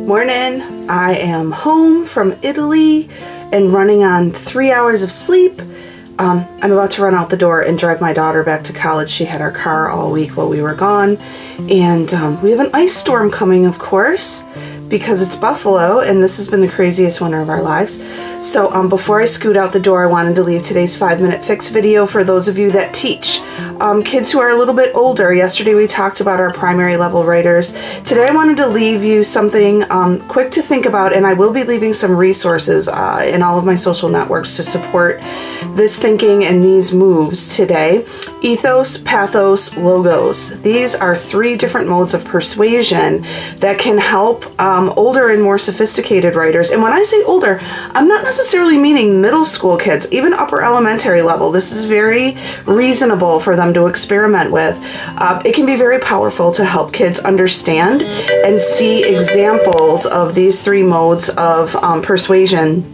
Morning. I am home from Italy and running on 3 hours of sleep. I'm about to run out the door and drive my daughter back to college. She had our car all week while we were gone. And we have an ice storm coming, of course, because it's Buffalo and this has been the craziest winter of our lives. So before I scoot out the door, I wanted to leave today's 5-minute fix video for those of you that teach kids who are a little bit older. Yesterday we talked about our primary level writers. Today I wanted to leave you something quick to think about, and I will be leaving some resources in all of my social networks to support this thinking and these moves today. Ethos, pathos, logos. These are 3 different modes of persuasion that can help older and more sophisticated writers. And when I say older, I'm not necessarily meaning middle school kids, even upper elementary level. This is very reasonable for them to experiment with. It can be very powerful to help kids understand and see examples of these 3 modes of persuasion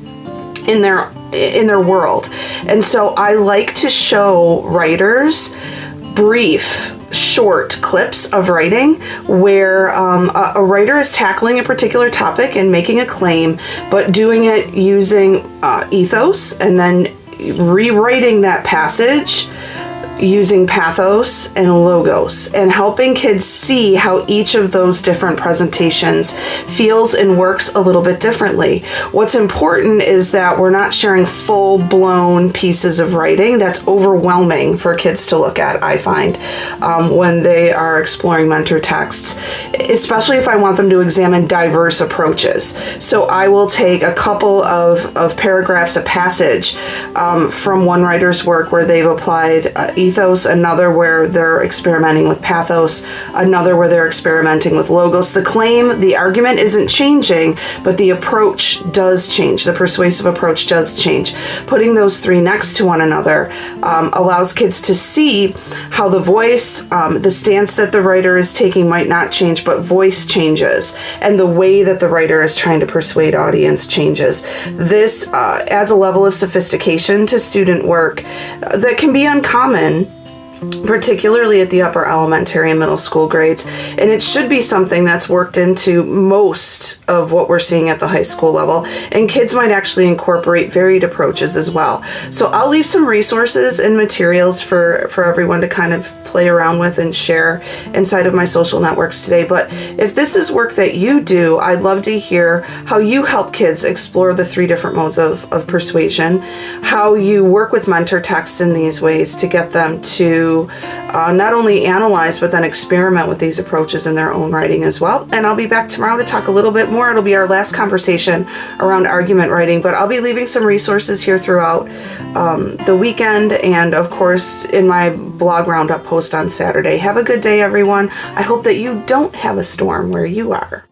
in their world. And so I like to show writers brief, short clips of writing where a writer is tackling a particular topic and making a claim, but doing it using ethos and then rewriting that passage using pathos and logos, and helping kids see how each of those different presentations feels and works a little bit differently. What's important is that we're not sharing full-blown pieces of writing that's overwhelming for kids to look at, I find, when they are exploring mentor texts, especially if I want them to examine diverse approaches. So I will take a couple of paragraphs, a passage from one writer's work where they've applied ethos, another where they're experimenting with pathos, another where they're experimenting with logos. The claim, the argument isn't changing, but the approach does change. The persuasive approach does change. Putting those 3 next to one another allows kids to see how the voice, the stance that the writer is taking might not change, but voice changes, and the way that the writer is trying to persuade audience changes. This adds a level of sophistication to student work that can be uncommon, particularly at the upper elementary and middle school grades, and it should be something that's worked into most of what we're seeing at the high school level, and kids might actually incorporate varied approaches as well. So I'll leave some resources and materials for everyone to kind of play around with and share inside of my social networks today. But if this is work that you do, I'd love to hear how you help kids explore the 3 different modes of persuasion, how you work with mentor texts in these ways to get them to not only analyze, but then experiment with these approaches in their own writing as well. And I'll be back tomorrow to talk a little bit more. It'll be our last conversation around argument writing, but I'll be leaving some resources here throughout the weekend, and of course in my blog roundup post on Saturday. Have a good day, everyone. I hope that you don't have a storm where you are.